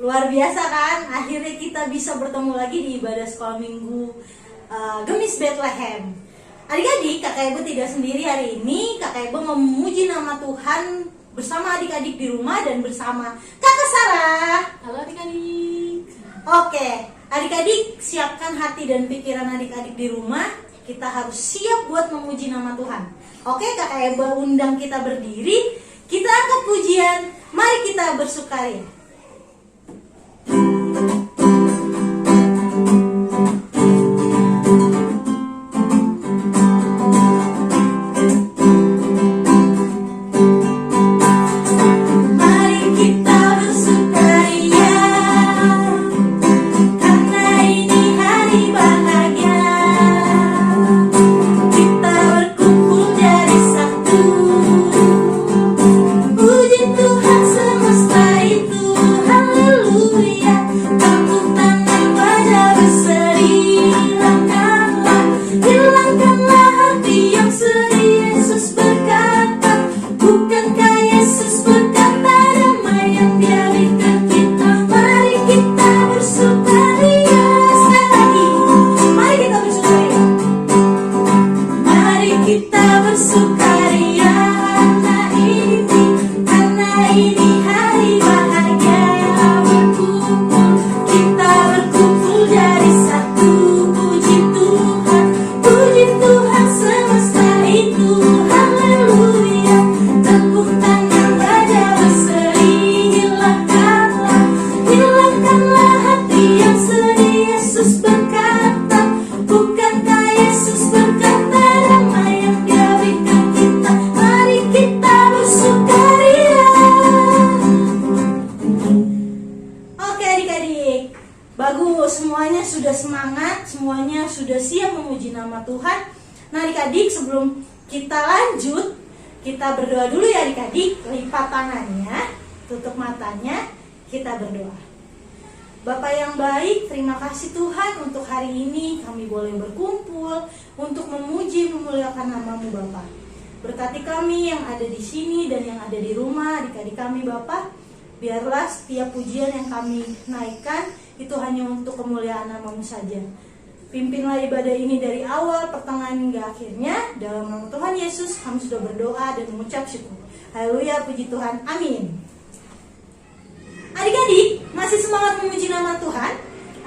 Luar biasa kan? Akhirnya kita bisa bertemu lagi di ibadah sekolah minggu Gemis Bethlehem. Adik-adik, Kakak Ibu tidak sendiri hari ini. Kakak Ibu memuji nama Tuhan bersama adik-adik di rumah dan bersama Kakak Sarah. Halo adik-adik. Oke, adik-adik siapkan hati dan pikiran adik-adik di rumah. Kita harus siap buat memuji nama Tuhan. Oke, Kakak Ibu undang kita berdiri. Kita angkat pujian. Mari kita bersukaria. Semuanya sudah semangat, semuanya sudah siap memuji nama Tuhan. Nah adik-adik, sebelum kita lanjut, kita berdoa dulu ya adik-adik. Lipat tangannya, tutup matanya, kita berdoa. Bapak yang baik, terima kasih Tuhan untuk hari ini kami boleh berkumpul untuk memuji memuliakan nama-Mu Bapak. Berkati kami yang ada di sini dan yang ada di rumah, adik-adik kami Bapak. Biarlah setiap pujian yang kami naikkan itu hanya untuk kemuliaan nama-Mu saja. Pimpinlah ibadah ini dari awal, pertengahan hingga akhirnya. Dalam nama Tuhan Yesus kami sudah berdoa dan mengucap syukur. Haleluya, puji Tuhan, amin. Adik-adik, masih semangat memuji nama Tuhan?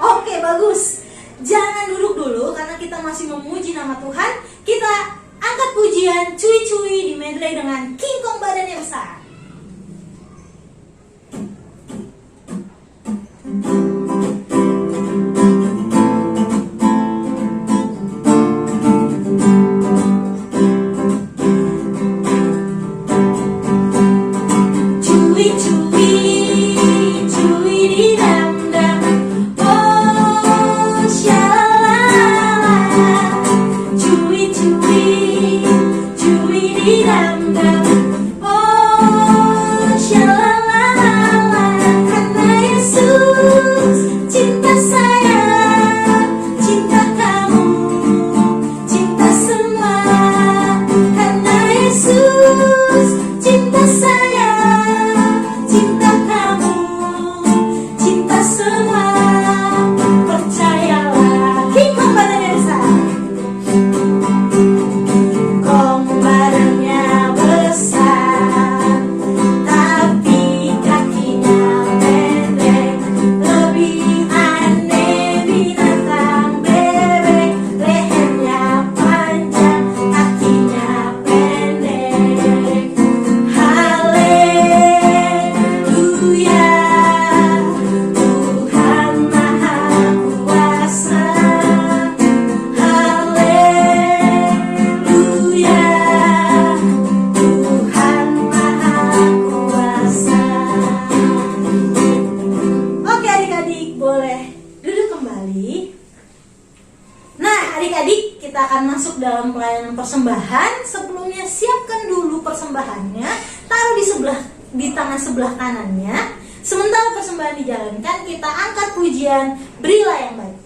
Oke, bagus. Jangan duduk dulu karena kita masih memuji nama Tuhan. Kita angkat pujian cuy-cuy di medley dengan King Kong badannya besar. Dalam pelayanan persembahan, sebelumnya siapkan dulu persembahannya, taruh di tangan sebelah kanannya. Sementara persembahan dijalankan, kita angkat pujian Berilah yang Baik.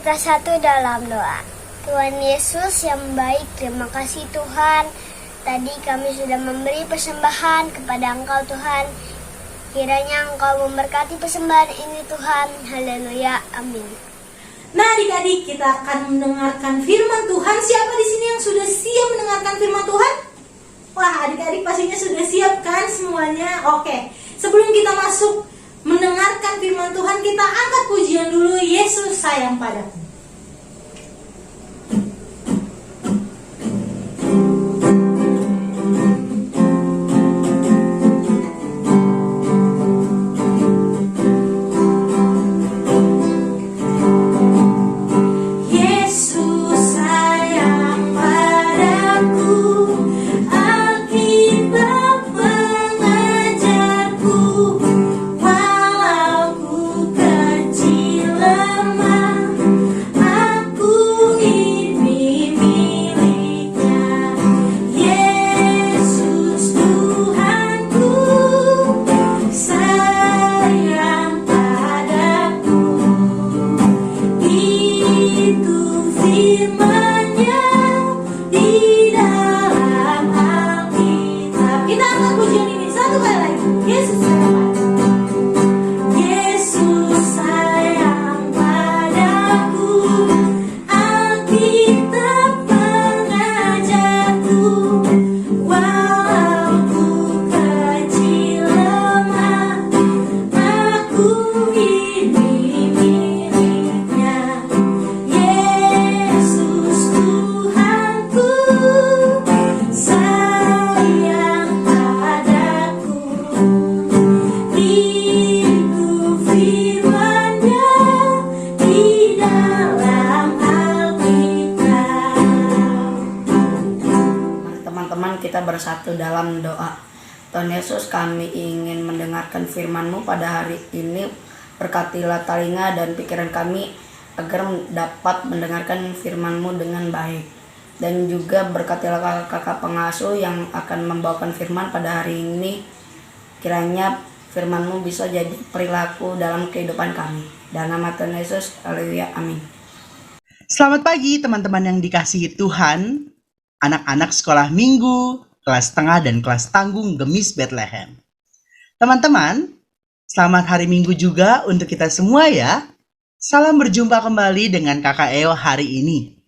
Kita satu dalam doa. Tuhan Yesus yang baik, terima kasih Tuhan. Tadi kami sudah memberi persembahan kepada Engkau Tuhan. Kiranya Engkau memberkati persembahan ini Tuhan. Haleluya. Amin. Nah, adik-adik, kita akan mendengarkan firman Tuhan. Siapa di sini yang sudah siap mendengarkan firman Tuhan? Wah, adik-adik pastinya sudah siap kan semuanya? Oke, sebelum kita masuk mendengarkan firman Tuhan, kita angkat pujian dulu. Yesus sayang padaku. Kita bersatu dalam doa. Tuhan Yesus, kami ingin mendengarkan firman-Mu pada hari ini. Berkatilah telinga dan pikiran kami agar dapat mendengarkan firman-Mu dengan baik. Dan juga berkatilah kakak pengasuh yang akan membawakan firman pada hari ini. Kiranya firman-Mu bisa jadi perilaku dalam kehidupan kami. Dalam nama Tuhan Yesus, haleluya, amin. Selamat pagi teman-teman yang dikasihi Tuhan. Anak-anak sekolah minggu, kelas tengah dan kelas tanggung Gemis Bethlehem. Teman-teman, selamat hari Minggu juga untuk kita semua ya. Salam berjumpa kembali dengan Kakak Eo hari ini.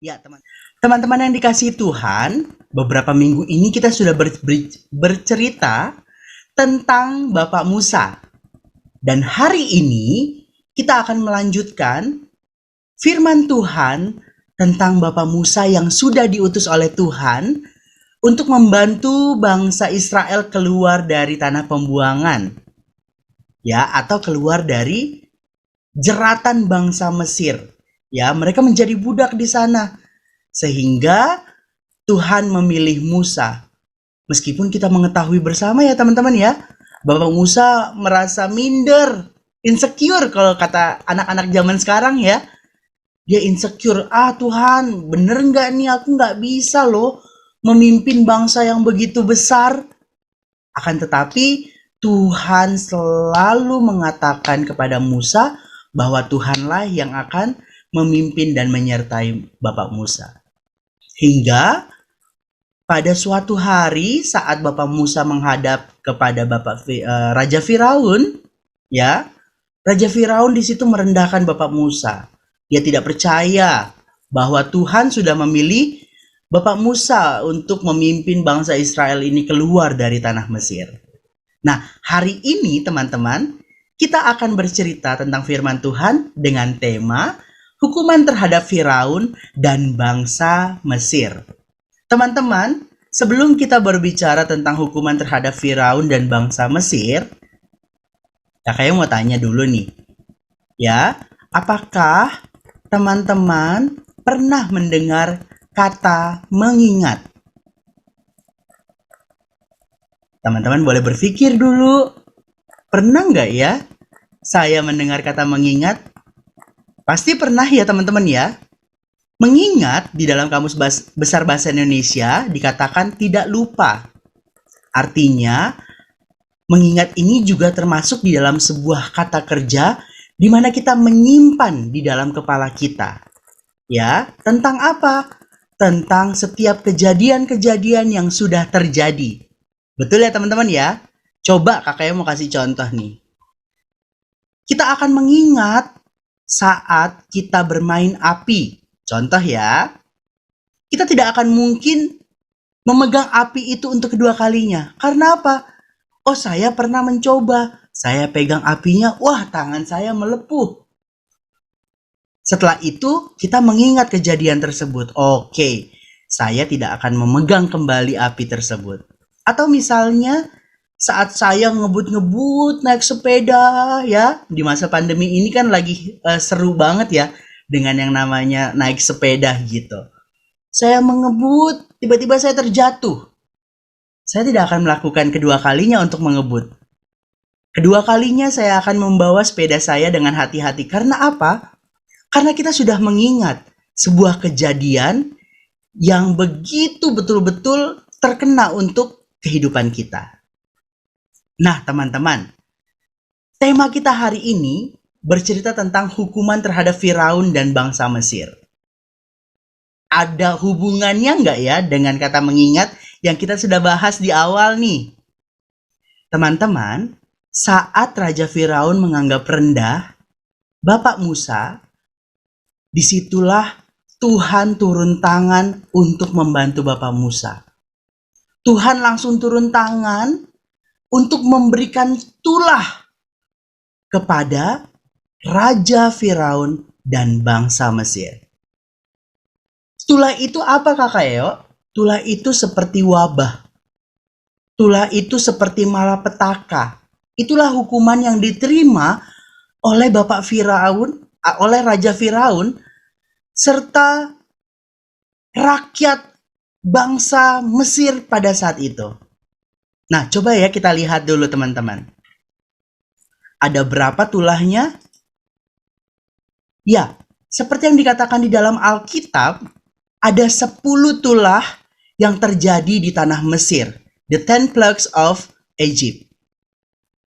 Ya teman-teman yang dikasihi Tuhan, beberapa minggu ini kita sudah bercerita tentang Bapak Musa. Dan hari ini kita akan melanjutkan firman Tuhan tentang Bapak Musa yang sudah diutus oleh Tuhan untuk membantu bangsa Israel keluar dari tanah pembuangan. Ya, atau keluar dari jeratan bangsa Mesir. Ya, mereka menjadi budak di sana. Sehingga Tuhan memilih Musa. Meskipun kita mengetahui bersama ya teman-teman ya, Bapak Musa merasa minder, insecure kalau kata anak-anak zaman sekarang ya. Dia insecure, Tuhan bener nggak nih, aku nggak bisa loh memimpin bangsa yang begitu besar. Akan tetapi Tuhan selalu mengatakan kepada Musa bahwa Tuhanlah yang akan memimpin dan menyertai Bapak Musa. Hingga pada suatu hari saat Bapak Musa menghadap kepada Raja Firaun, ya, Raja Firaun di situ merendahkan Bapak Musa. Dia tidak percaya bahwa Tuhan sudah memilih Bapak Musa untuk memimpin bangsa Israel ini keluar dari tanah Mesir. Nah, hari ini teman-teman, kita akan bercerita tentang firman Tuhan dengan tema hukuman terhadap Firaun dan bangsa Mesir. Teman-teman, sebelum kita berbicara tentang hukuman terhadap Firaun dan bangsa Mesir, kakaknya mau tanya dulu nih. Ya, apakah teman-teman pernah mendengar kata mengingat? Teman-teman boleh berpikir dulu. Pernah nggak ya saya mendengar kata mengingat? Pasti pernah ya teman-teman ya. Mengingat di dalam Kamus Besar Bahasa Indonesia dikatakan tidak lupa. Artinya, mengingat ini juga termasuk di dalam sebuah kata kerja di mana kita menyimpan di dalam kepala kita. Ya, tentang apa? Tentang setiap kejadian-kejadian yang sudah terjadi. Betul ya teman-teman ya? Coba kakaknya mau kasih contoh nih. Kita akan mengingat saat kita bermain api. Contoh ya, kita tidak akan mungkin memegang api itu untuk kedua kalinya. Karena apa? Oh, saya pernah mencoba. Saya pegang apinya, wah tangan saya melepuh. Setelah itu, kita mengingat kejadian tersebut. Oke, saya tidak akan memegang kembali api tersebut. Atau misalnya, saat saya ngebut-ngebut naik sepeda ya, di masa pandemi ini kan lagi seru banget ya dengan yang namanya naik sepeda gitu. Saya mengebut, tiba-tiba saya terjatuh. Saya tidak akan melakukan kedua kalinya untuk mengebut. Kedua kalinya saya akan membawa sepeda saya dengan hati-hati. Karena apa? Karena kita sudah mengingat sebuah kejadian yang begitu betul-betul terkena untuk kehidupan kita. Nah, teman-teman, tema kita hari ini bercerita tentang hukuman terhadap Firaun dan bangsa Mesir. Ada hubungannya nggak ya dengan kata mengingat yang kita sudah bahas di awal nih? Teman-teman, saat Raja Firaun menganggap rendah Bapak Musa, disitulah Tuhan turun tangan untuk membantu Bapak Musa. Tuhan langsung turun tangan untuk memberikan tulah kepada Raja Firaun dan bangsa Mesir. Tulah itu apa kakak Eo? Tulah itu seperti wabah. Tulah itu seperti malapetaka. Itulah hukuman yang diterima oleh Bapak Firaun, oleh Raja Firaun, serta rakyat bangsa Mesir pada saat itu. Nah, coba ya kita lihat dulu teman-teman. Ada berapa tulahnya? Ya, seperti yang dikatakan di dalam Alkitab, ada 10 tulah yang terjadi di tanah Mesir. The 10 plagues of Egypt.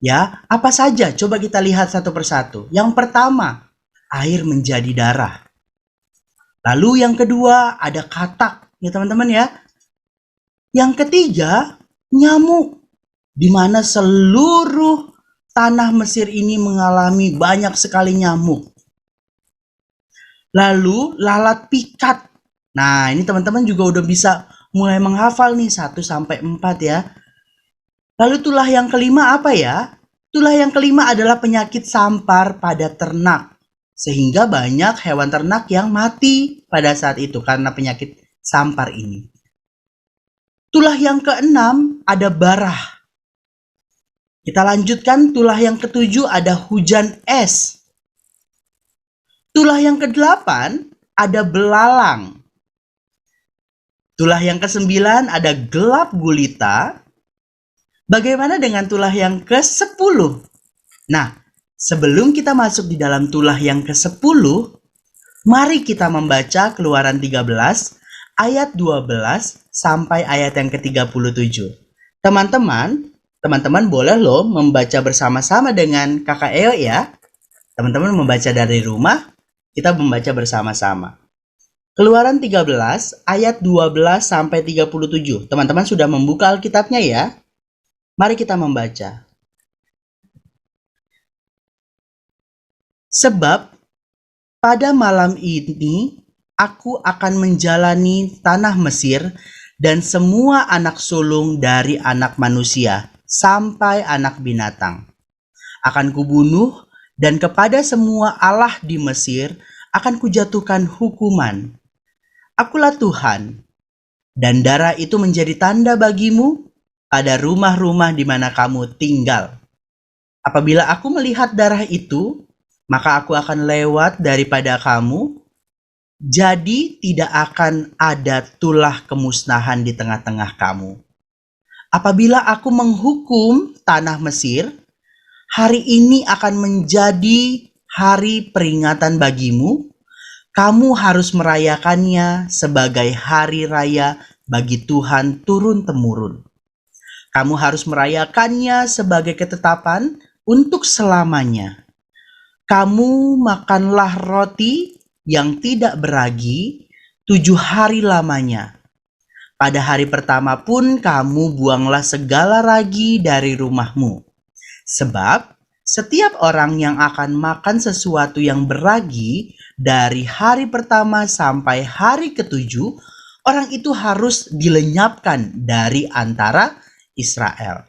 Ya, apa saja? Coba kita lihat satu persatu. Yang pertama, air menjadi darah. Lalu yang kedua, ada katak. Ya teman-teman ya. Yang ketiga, nyamuk. Di mana seluruh tanah Mesir ini mengalami banyak sekali nyamuk. Lalu lalat pikat. Nah, ini teman-teman juga udah bisa mulai menghafal nih 1 sampai 4 ya. Lalu tulah yang kelima apa ya? Tulah yang kelima adalah penyakit sampar pada ternak. Sehingga banyak hewan ternak yang mati pada saat itu karena penyakit sampar ini. Tulah yang keenam ada barah. Kita lanjutkan, tulah yang ketujuh ada hujan es. Tulah yang kedelapan ada belalang. Tulah yang ke-9 ada gelap gulita. Bagaimana dengan tulah yang ke-10? Nah, sebelum kita masuk di dalam tulah yang ke-10, mari kita membaca Keluaran 13 ayat 12 sampai ayat yang ke-37. Teman-teman boleh loh membaca bersama-sama dengan Kakak Eo ya. Teman-teman membaca dari rumah, kita membaca bersama-sama. Keluaran 13 ayat 12 sampai 37. Teman-teman sudah membuka Alkitabnya ya? Mari kita membaca. Sebab pada malam ini aku akan menjalani tanah Mesir dan semua anak sulung dari anak manusia sampai anak binatang. Akan kubunuh dan kepada semua Allah di Mesir akan kujatuhkan hukuman. Akulah Tuhan, dan darah itu menjadi tanda bagimu pada rumah-rumah di mana kamu tinggal. Apabila aku melihat darah itu, maka aku akan lewat daripada kamu, jadi tidak akan ada tulah kemusnahan di tengah-tengah kamu. Apabila aku menghukum tanah Mesir, hari ini akan menjadi hari peringatan bagimu. Kamu harus merayakannya sebagai hari raya bagi Tuhan turun-temurun. Kamu harus merayakannya sebagai ketetapan untuk selamanya. kamu makanlah roti yang tidak beragi 7 hari lamanya. Pada hari pertama pun kamu buanglah segala ragi dari rumahmu. Sebab setiap orang yang akan makan sesuatu yang beragi dari hari pertama sampai hari ketujuh, orang itu harus dilenyapkan dari antara Israel.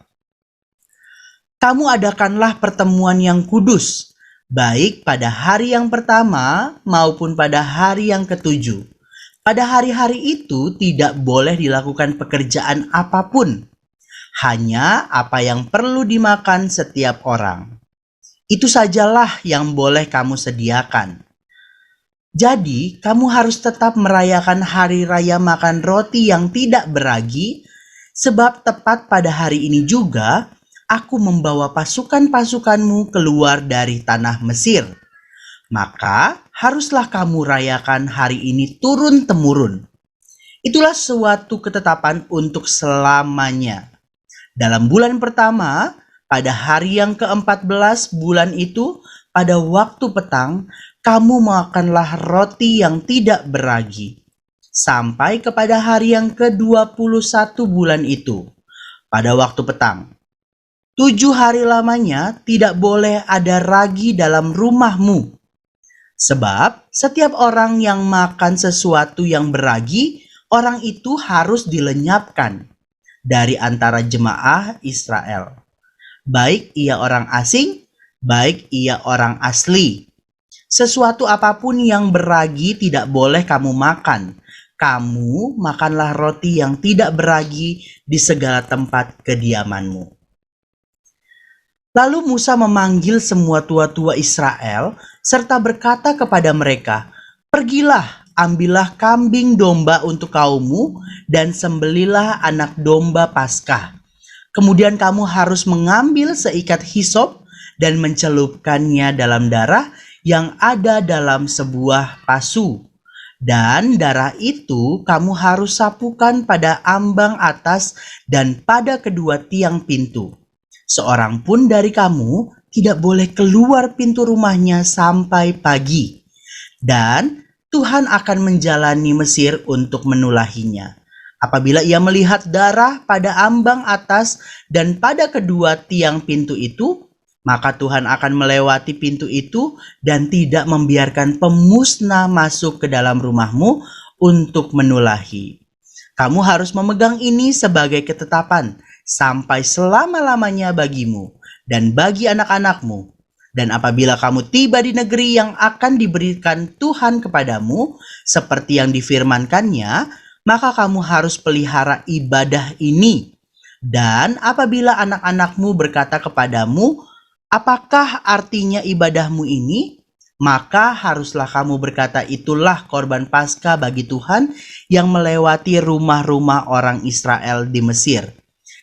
Kamu adakanlah pertemuan yang kudus, baik pada hari yang pertama maupun pada hari yang ketujuh. Pada hari-hari itu tidak boleh dilakukan pekerjaan apapun, hanya apa yang perlu dimakan setiap orang. Itu sajalah yang boleh kamu sediakan. Jadi, kamu harus tetap merayakan hari raya makan roti yang tidak beragi, sebab tepat pada hari ini juga aku membawa pasukan-pasukanmu keluar dari tanah Mesir. Maka haruslah kamu rayakan hari ini turun-temurun. Itulah suatu ketetapan untuk selamanya. Dalam bulan pertama, pada hari yang ke-14 bulan itu, pada waktu petang, kamu makanlah roti yang tidak beragi. Sampai kepada hari yang ke-21 bulan itu, pada waktu petang. 7 hari lamanya tidak boleh ada ragi dalam rumahmu. Sebab setiap orang yang makan sesuatu yang beragi, orang itu harus dilenyapkan dari antara jemaah Israel. Baik ia orang asing, baik ia orang asli. Sesuatu apapun yang beragi tidak boleh kamu makan. Kamu makanlah roti yang tidak beragi di segala tempat kediamanmu. Lalu Musa memanggil semua tua-tua Israel serta berkata kepada mereka, "Pergilah, ambillah kambing domba untuk kaummu dan sembelilah anak domba Paskah. Kemudian kamu harus mengambil seikat hisop dan mencelupkannya dalam darah yang ada dalam sebuah pasu. Dan darah itu kamu harus sapukan pada ambang atas dan pada kedua tiang pintu. Seorang pun dari kamu tidak boleh keluar pintu rumahnya sampai pagi. Dan Tuhan akan menjalani Mesir untuk menulahinya. Apabila ia melihat darah pada ambang atas dan pada kedua tiang pintu itu, maka Tuhan akan melewati pintu itu dan tidak membiarkan pemusnah masuk ke dalam rumahmu untuk menulahi. Kamu harus memegang ini sebagai ketetapan sampai selama-lamanya bagimu dan bagi anak-anakmu. Dan apabila kamu tiba di negeri yang akan diberikan Tuhan kepadamu, seperti yang difirmankannya, maka kamu harus pelihara ibadah ini. Dan apabila anak-anakmu berkata kepadamu, apakah artinya ibadahmu ini? Maka haruslah kamu berkata, itulah korban Paskah bagi Tuhan yang melewati rumah-rumah orang Israel di Mesir.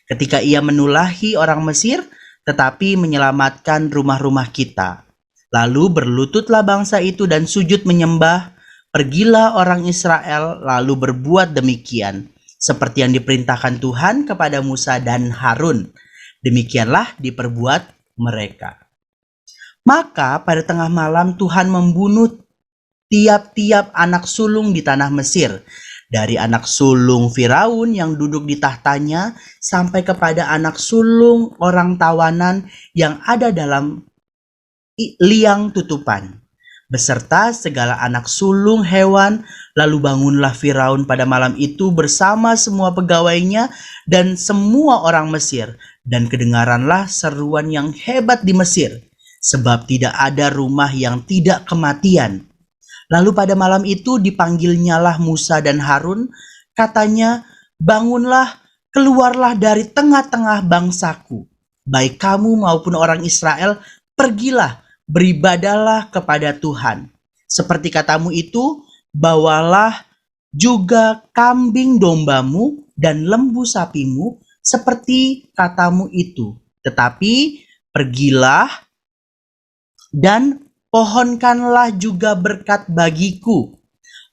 Ketika ia menulahi orang Mesir, tetapi menyelamatkan rumah-rumah kita. Lalu berlututlah bangsa itu dan sujud menyembah. Pergilah orang Israel lalu berbuat demikian, seperti yang diperintahkan Tuhan kepada Musa dan Harun. Demikianlah diperbuat mereka. Maka pada tengah malam Tuhan membunuh tiap-tiap anak sulung di tanah Mesir, dari anak sulung Firaun yang duduk di tahtanya sampai kepada anak sulung orang tawanan yang ada dalam liang tutupan, beserta segala anak sulung hewan. Lalu bangunlah Firaun pada malam itu bersama semua pegawainya dan semua orang Mesir, dan kedengaranlah seruan yang hebat di Mesir, sebab tidak ada rumah yang tidak kematian. Lalu pada malam itu dipanggilnyalah Musa dan Harun, katanya, bangunlah, keluarlah dari tengah-tengah bangsaku, baik kamu maupun orang Israel, pergilah, beribadahlah kepada Tuhan. Seperti katamu itu, bawalah juga kambing dombamu dan lembu sapimu, seperti katamu itu. Tetapi pergilah dan pohonkanlah juga berkat bagiku.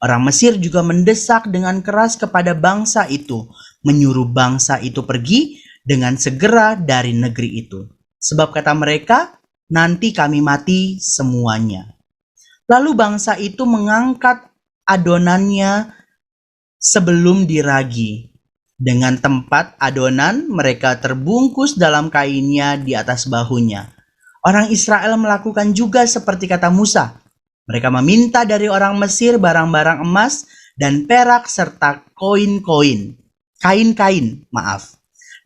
Orang Mesir juga mendesak dengan keras kepada bangsa itu, menyuruh bangsa itu pergi dengan segera dari negeri itu. Sebab kata mereka, nanti kami mati semuanya." Lalu bangsa itu mengangkat adonannya sebelum diragi. Dengan tempat adonan, mereka terbungkus dalam kainnya di atas bahunya. Orang Israel melakukan juga seperti kata Musa. Mereka meminta dari orang Mesir barang-barang emas dan perak serta kain-kain.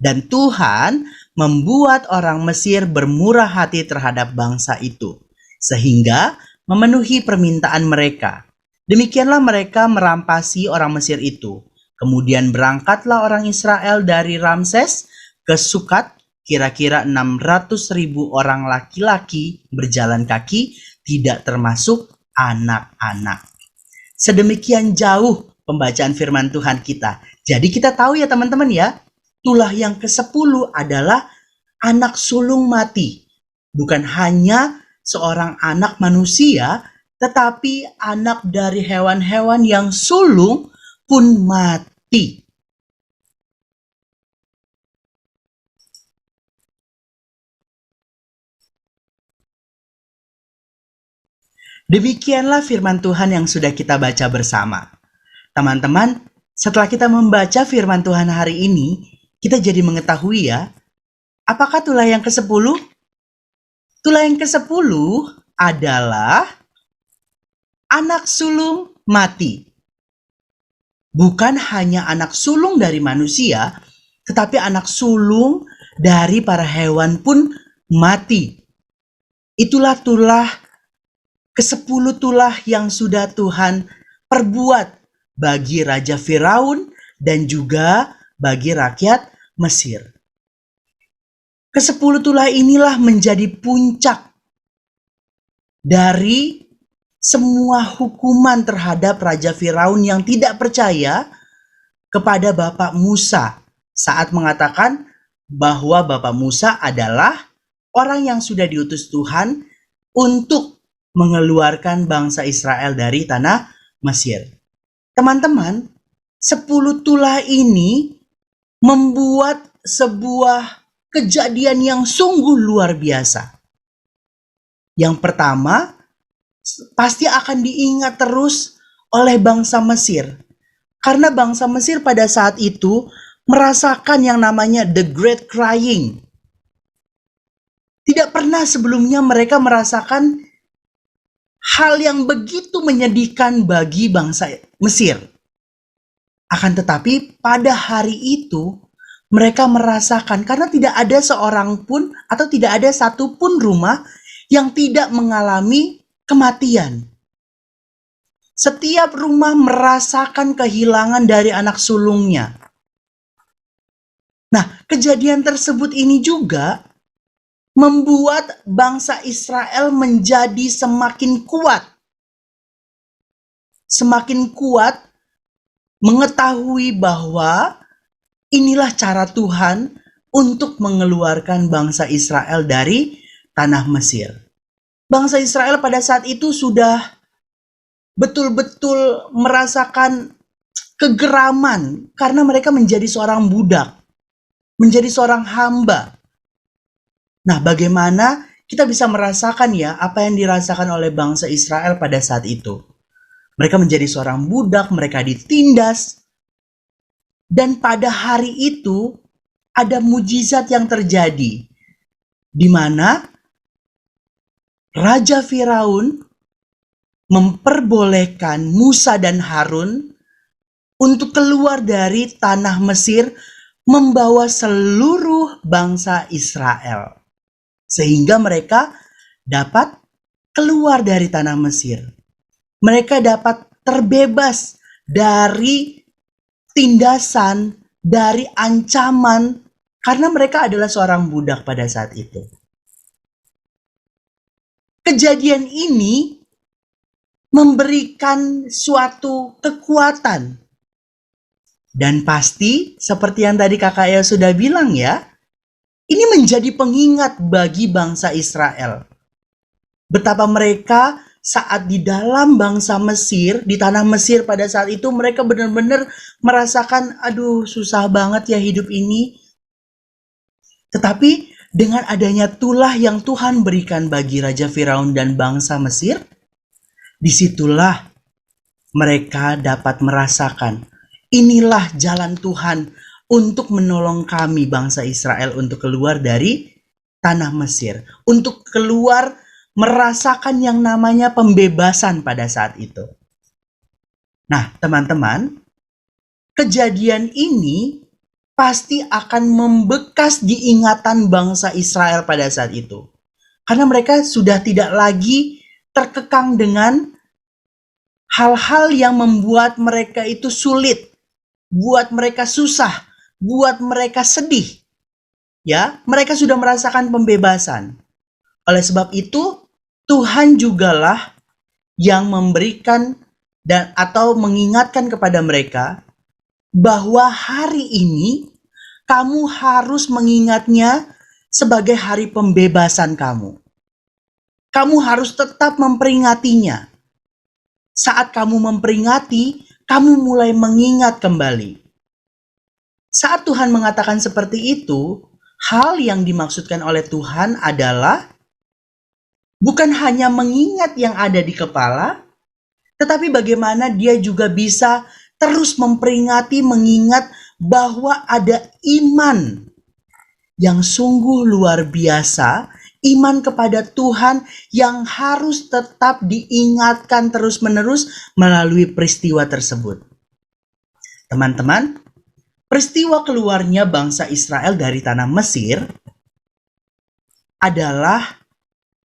Dan Tuhan membuat orang Mesir bermurah hati terhadap bangsa itu, sehingga memenuhi permintaan mereka. Demikianlah mereka merampasi orang Mesir itu. Kemudian berangkatlah orang Israel dari Ramses ke Sukat, kira-kira 600.000 orang laki-laki berjalan kaki, tidak termasuk anak-anak. Sedemikian jauh pembacaan firman Tuhan kita. Jadi kita tahu ya teman-teman ya, tulah yang ke-10 adalah anak sulung mati. Bukan hanya seorang anak manusia, tetapi anak dari hewan-hewan yang sulung pun mati. Demikianlah firman Tuhan yang sudah kita baca bersama. Teman-teman, setelah kita membaca firman Tuhan hari ini, kita jadi mengetahui ya, apakah tulah yang ke-10? Tulah yang ke-10 adalah anak sulung mati. Bukan hanya anak sulung dari manusia, tetapi anak sulung dari para hewan pun mati. Itulah tulah ke-10 tulah yang sudah Tuhan perbuat bagi Raja Firaun dan juga bagi rakyat Mesir. Ke-10 tulah inilah menjadi puncak dari semua hukuman terhadap Raja Firaun yang tidak percaya kepada Bapak Musa saat mengatakan bahwa Bapak Musa adalah orang yang sudah diutus Tuhan untuk mengeluarkan bangsa Israel dari tanah Mesir. Teman-teman, 10 tulah ini membuat sebuah kejadian yang sungguh luar biasa. Yang pertama, pasti akan diingat terus oleh bangsa Mesir. Karena bangsa Mesir pada saat itu merasakan yang namanya the great crying. Tidak pernah sebelumnya mereka merasakan hal yang begitu menyedihkan bagi bangsa Mesir. Akan tetapi pada hari itu mereka merasakan, karena tidak ada seorang pun atau tidak ada satu pun rumah yang tidak mengalami kematian. Setiap rumah merasakan kehilangan dari anak sulungnya. Nah, kejadian tersebut ini juga membuat bangsa Israel menjadi semakin kuat. Semakin kuat mengetahui bahwa inilah cara Tuhan untuk mengeluarkan bangsa Israel dari tanah Mesir. Bangsa Israel pada saat itu sudah betul-betul merasakan kegeraman karena mereka menjadi seorang budak, menjadi seorang hamba. Nah, bagaimana kita bisa merasakan ya apa yang dirasakan oleh bangsa Israel pada saat itu? Mereka menjadi seorang budak, mereka ditindas. Dan pada hari itu ada mujizat yang terjadi, di mana Raja Firaun memperbolehkan Musa dan Harun untuk keluar dari tanah Mesir membawa seluruh bangsa Israel. Sehingga mereka dapat keluar dari tanah Mesir. Mereka dapat terbebas dari tindasan, dari ancaman, karena mereka adalah seorang budak pada saat itu. Kejadian ini memberikan suatu kekuatan. Dan pasti seperti yang tadi Kakak Ea sudah bilang ya, ini menjadi pengingat bagi bangsa Israel. Betapa mereka saat di dalam bangsa Mesir, di tanah Mesir pada saat itu mereka benar-benar merasakan, aduh susah banget ya hidup ini. Tetapi dengan adanya tulah yang Tuhan berikan bagi Raja Firaun dan bangsa Mesir, disitulah mereka dapat merasakan, inilah jalan Tuhan untuk menolong kami bangsa Israel untuk keluar dari tanah Mesir, untuk keluar merasakan yang namanya pembebasan pada saat itu. Nah, teman-teman, kejadian ini pasti akan membekas di ingatan bangsa Israel pada saat itu. Karena mereka sudah tidak lagi terkekang dengan hal-hal yang membuat mereka itu sulit, buat mereka susah, buat mereka sedih. Ya, mereka sudah merasakan pembebasan. Oleh sebab itu, Tuhan jugalah yang memberikan dan atau mengingatkan kepada mereka bahwa hari ini kamu harus mengingatnya sebagai hari pembebasan kamu. Kamu harus tetap memperingatinya. Saat kamu memperingati, kamu mulai mengingat kembali. Saat Tuhan mengatakan seperti itu, hal yang dimaksudkan oleh Tuhan adalah bukan hanya mengingat yang ada di kepala, tetapi bagaimana dia juga bisa terus memperingati, mengingat bahwa ada iman yang sungguh luar biasa, iman kepada Tuhan yang harus tetap diingatkan terus-menerus melalui peristiwa tersebut. Teman-teman, peristiwa keluarnya bangsa Israel dari tanah Mesir adalah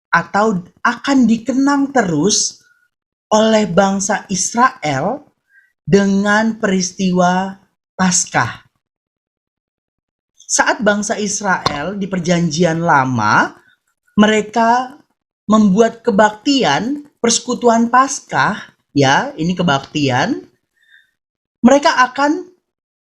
atau akan dikenang terus oleh bangsa Israel dengan peristiwa Paskah. Saat bangsa Israel di Perjanjian Lama, mereka membuat kebaktian persekutuan Paskah, ya, ini kebaktian. Mereka akan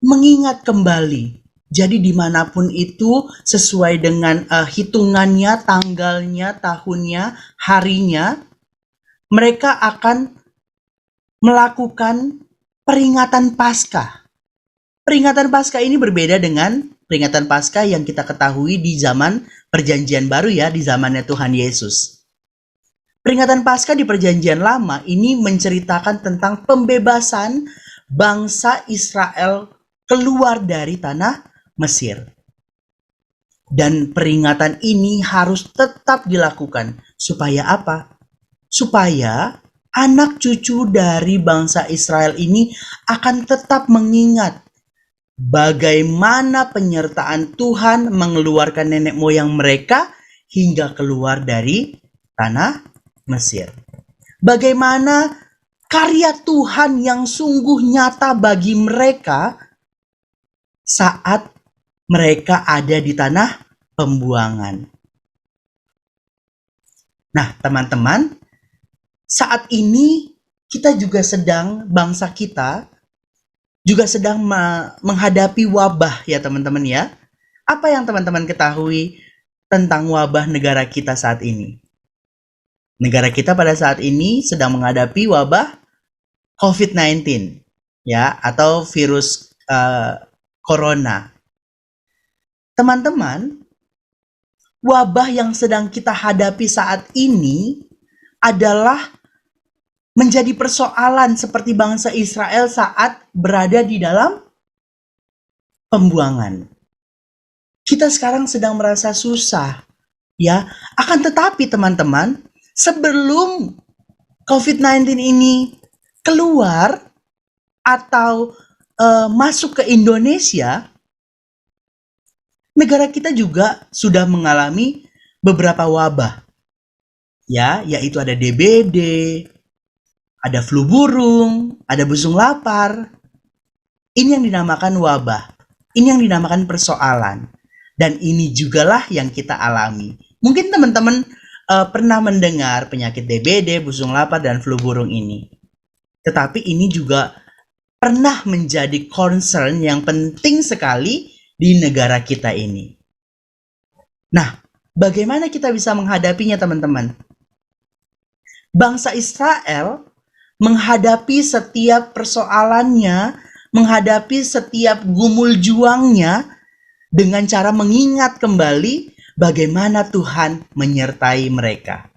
mengingat kembali. Jadi dimanapun itu sesuai dengan hitungannya, tanggalnya, tahunnya, harinya, mereka akan melakukan peringatan Paskah. Peringatan Paskah ini berbeda dengan peringatan Paskah yang kita ketahui di zaman Perjanjian Baru, ya, di zamannya Tuhan Yesus. Peringatan Paskah di Perjanjian Lama ini menceritakan tentang pembebasan bangsa Israel keluar dari tanah Mesir. Dan peringatan ini harus tetap dilakukan. Supaya apa? Supaya anak cucu dari bangsa Israel ini akan tetap mengingat bagaimana penyertaan Tuhan mengeluarkan nenek moyang mereka hingga keluar dari tanah Mesir. Bagaimana karya Tuhan yang sungguh nyata bagi mereka saat mereka ada di tanah pembuangan. Nah, teman-teman, saat ini kita juga sedang, bangsa kita juga sedang menghadapi wabah, ya teman-teman ya. Apa yang teman-teman ketahui tentang wabah negara kita saat ini? Negara kita pada saat ini sedang menghadapi wabah COVID-19, ya, atau virus corona. Teman-teman, wabah yang sedang kita hadapi saat ini adalah menjadi persoalan seperti bangsa Israel saat berada di dalam pembuangan. Kita sekarang sedang merasa susah, ya. Akan tetapi teman-teman, sebelum COVID-19 ini keluar atau masuk ke Indonesia, negara kita juga sudah mengalami beberapa wabah, ya, yaitu ada DBD, ada flu burung, ada busung lapar. Ini yang dinamakan wabah, ini yang dinamakan persoalan, dan ini jugalah yang kita alami. Mungkin teman-teman pernah mendengar penyakit DBD, busung lapar, dan flu burung ini. Tetapi ini juga pernah menjadi concern yang penting sekali di negara kita ini. Nah, bagaimana kita bisa menghadapinya, teman-teman? Bangsa Israel menghadapi setiap persoalannya, menghadapi setiap gumul juangnya dengan cara mengingat kembali bagaimana Tuhan menyertai mereka.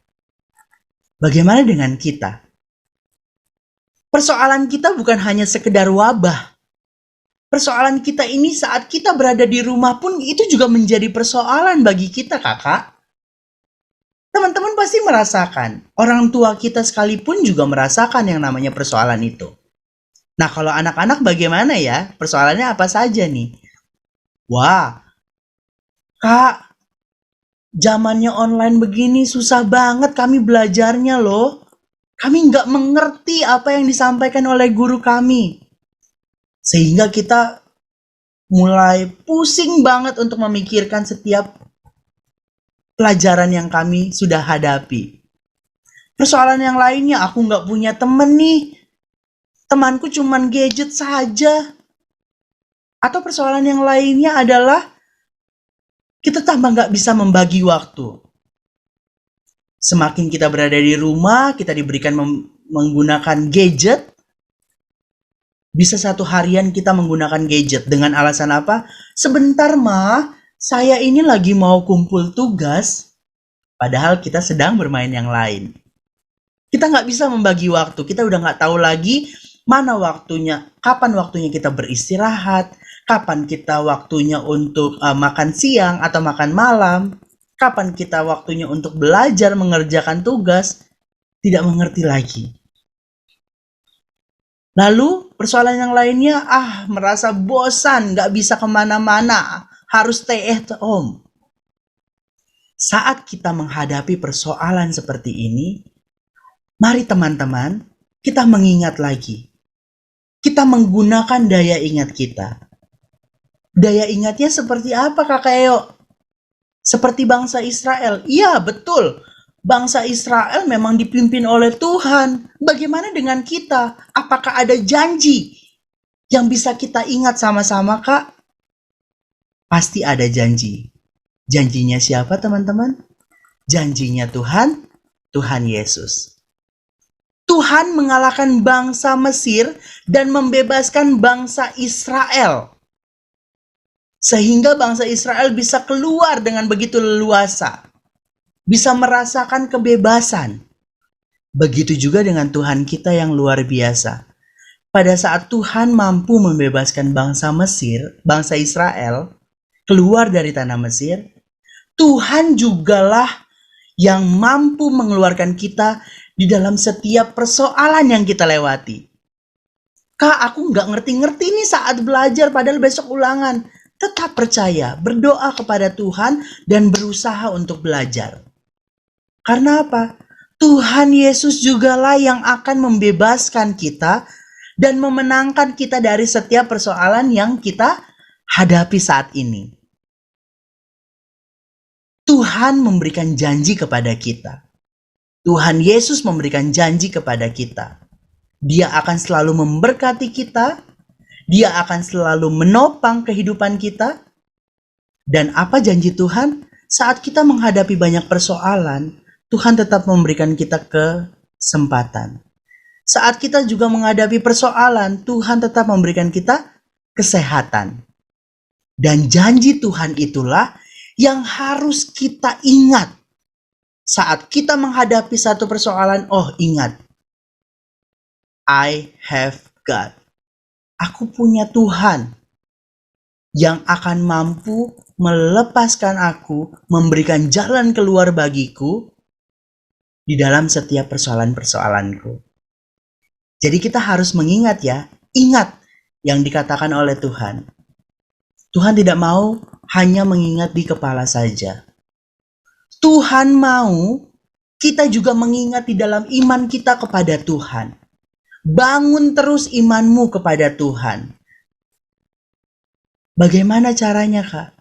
Bagaimana dengan kita? Persoalan kita bukan hanya sekedar wabah. Persoalan kita ini saat kita berada di rumah pun itu juga menjadi persoalan bagi kita, kakak. Teman-teman pasti merasakan. Orang tua kita sekalipun juga merasakan yang namanya persoalan itu. Nah, kalau anak-anak bagaimana ya? Persoalannya apa saja nih? Wah, Kak, zamannya online begini susah banget kami belajarnya loh. Kami nggak mengerti apa yang disampaikan oleh guru kami. Sehingga kita mulai pusing banget untuk memikirkan setiap pelajaran yang kami sudah hadapi. Persoalan yang lainnya, aku nggak punya temen nih. Temanku cuman gadget saja. Atau persoalan yang lainnya adalah kita tambah nggak bisa membagi waktu. Semakin kita berada di rumah, kita diberikan menggunakan gadget. Bisa satu harian kita menggunakan gadget dengan alasan apa? Sebentar Ma, saya ini lagi mau kumpul tugas. Padahal kita sedang bermain yang lain. Kita nggak bisa membagi waktu. Kita udah nggak tahu lagi mana waktunya, kapan waktunya kita beristirahat, kapan kita waktunya untuk makan siang atau makan malam, kapan kita waktunya untuk belajar mengerjakan tugas, tidak mengerti lagi. Lalu persoalan yang lainnya, merasa bosan, gak bisa kemana-mana, harus stay at home. Saat kita menghadapi persoalan seperti ini, mari teman-teman, kita mengingat lagi. Kita menggunakan daya ingat kita. Daya ingatnya seperti apa Kakak Eo? Seperti bangsa Israel. Iya, betul. Bangsa Israel memang dipimpin oleh Tuhan. Bagaimana dengan kita? Apakah ada janji yang bisa kita ingat sama-sama, Kak? Pasti ada janji. Janjinya siapa, teman-teman? Janjinya Tuhan, Tuhan Yesus. Tuhan mengalahkan bangsa Mesir dan membebaskan bangsa Israel. Sehingga bangsa Israel bisa keluar dengan begitu leluasa. Bisa merasakan kebebasan. Begitu juga dengan Tuhan kita yang luar biasa. Pada saat Tuhan mampu membebaskan bangsa Mesir, bangsa Israel, keluar dari tanah Mesir, Tuhan jugalah yang mampu mengeluarkan kita di dalam setiap persoalan yang kita lewati. Kak, aku nggak ngerti-ngerti nih saat belajar padahal besok ulangan. Tetap percaya, berdoa kepada Tuhan dan berusaha untuk belajar. Karena apa? Tuhan Yesus jugalah yang akan membebaskan kita dan memenangkan kita dari setiap persoalan yang kita hadapi saat ini. Tuhan memberikan janji kepada kita. Tuhan Yesus memberikan janji kepada kita. Dia akan selalu memberkati kita. Dia akan selalu menopang kehidupan kita. Dan apa janji Tuhan? Saat kita menghadapi banyak persoalan, Tuhan tetap memberikan kita kesempatan. Saat kita juga menghadapi persoalan, Tuhan tetap memberikan kita kesehatan. Dan janji Tuhan itulah yang harus kita ingat. Saat kita menghadapi satu persoalan, ingat. I have God. Aku punya Tuhan yang akan mampu melepaskan aku, memberikan jalan keluar bagiku di dalam setiap persoalan-persoalanku. Jadi kita harus mengingat ya, ingat yang dikatakan oleh Tuhan. Tuhan tidak mau hanya mengingat di kepala saja. Tuhan mau kita juga mengingat di dalam iman kita kepada Tuhan. Bangun terus imanmu kepada Tuhan. Bagaimana caranya, Kak?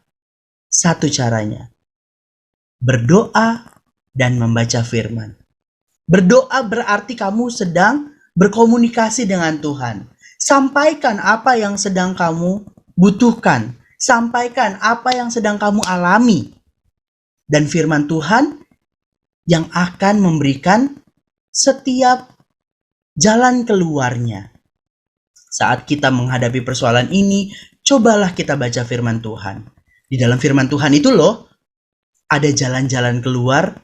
Satu caranya. Berdoa dan membaca firman. Berdoa berarti kamu sedang berkomunikasi dengan Tuhan. Sampaikan apa yang sedang kamu butuhkan. Sampaikan apa yang sedang kamu alami. Dan firman Tuhan yang akan memberikan setiap jalan keluarnya. Saat kita menghadapi persoalan ini, cobalah kita baca firman Tuhan. Di dalam firman Tuhan itu loh, ada jalan-jalan keluar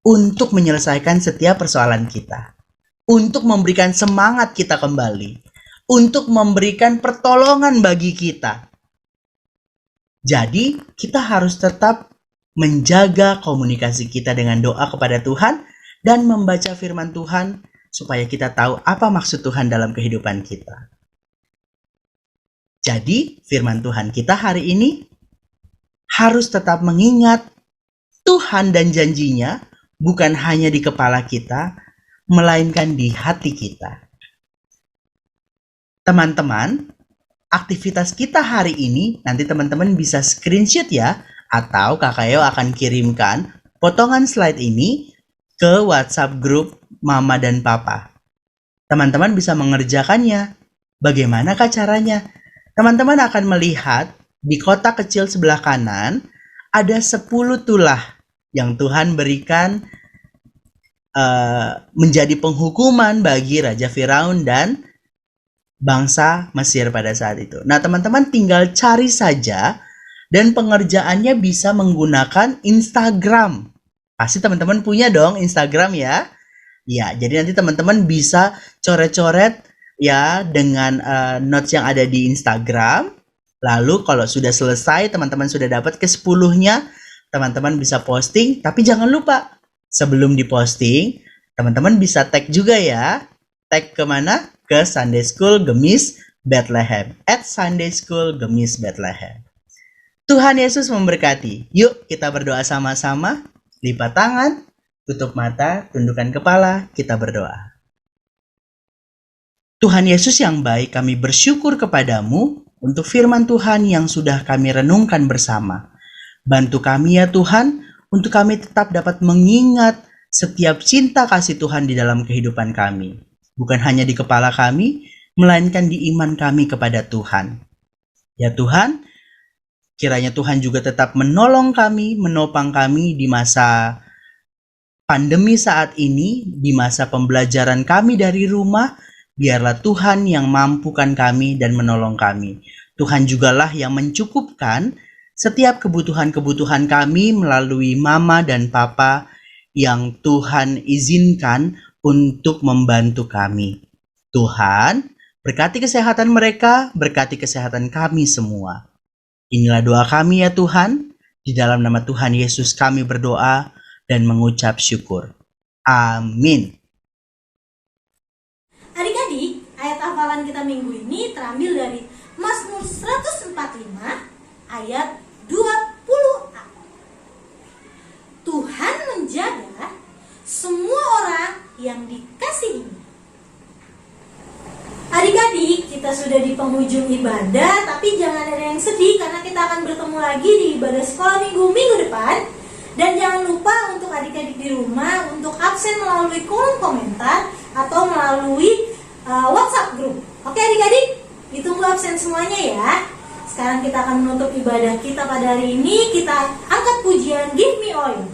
untuk menyelesaikan setiap persoalan kita, untuk memberikan semangat kita kembali, untuk memberikan pertolongan bagi kita. Jadi, kita harus tetap menjaga komunikasi kita dengan doa kepada Tuhan dan membaca firman Tuhan supaya kita tahu apa maksud Tuhan dalam kehidupan kita. Jadi, firman Tuhan kita hari ini harus tetap mengingat Tuhan dan janjinya bukan hanya di kepala kita, melainkan di hati kita. Teman-teman, aktivitas kita hari ini nanti teman-teman bisa screenshot ya, atau Kakak Yo akan kirimkan potongan slide ini ke WhatsApp grup Mama dan Papa. Teman-teman bisa mengerjakannya. Bagaimanakah caranya? Teman-teman akan melihat di kotak kecil sebelah kanan ada 10 tulah yang Tuhan berikan menjadi penghukuman bagi Raja Firaun dan bangsa Mesir pada saat itu. Nah, teman-teman tinggal cari saja dan pengerjaannya bisa menggunakan Instagram. Pasti teman-teman punya dong Instagram ya. Ya, jadi nanti teman-teman bisa coret-coret ya dengan notes yang ada di Instagram. Lalu kalau sudah selesai, teman-teman sudah dapat ke-10-nya, teman-teman bisa posting. Tapi jangan lupa, sebelum diposting, teman-teman bisa tag juga ya. Tag kemana? Ke Sunday School Gemis Bethlehem. @Sunday School Gemis Bethlehem. Tuhan Yesus memberkati. Yuk kita berdoa sama-sama. Lipat tangan, tutup mata, tundukkan kepala, kita berdoa. Tuhan Yesus yang baik, kami bersyukur kepadamu untuk firman Tuhan yang sudah kami renungkan bersama. Bantu kami ya Tuhan, untuk kami tetap dapat mengingat setiap cinta kasih Tuhan di dalam kehidupan kami. Bukan hanya di kepala kami, melainkan di iman kami kepada Tuhan. Ya Tuhan, kiranya Tuhan juga tetap menolong kami, menopang kami di masa pandemi saat ini, di masa pembelajaran kami dari rumah. Biarlah Tuhan yang mampukan kami dan menolong kami. Tuhan jugalah yang mencukupkan setiap kebutuhan-kebutuhan kami melalui Mama dan Papa yang Tuhan izinkan untuk membantu kami. Tuhan, berkati kesehatan mereka, berkati kesehatan kami semua. Inilah doa kami ya Tuhan. Di dalam nama Tuhan Yesus kami berdoa dan mengucap syukur. Amin. Adik-adik, ayat hafalan kita minggu ini terambil dari Mazmur 145 ayat 20a. Tuhan menjaga semua orang yang dikasihi. Adik-adik, kita sudah di penghujung ibadah, tapi jangan ada yang sedih karena kita akan bertemu lagi di ibadah sekolah minggu depan. Dan jangan lupa untuk adik-adik di rumah untuk absen melalui kolom komentar atau melalui WhatsApp group. Oke adik-adik, ditunggu absen semuanya ya. Sekarang kita akan menutup ibadah kita pada hari ini. Kita angkat pujian Give Me Oil.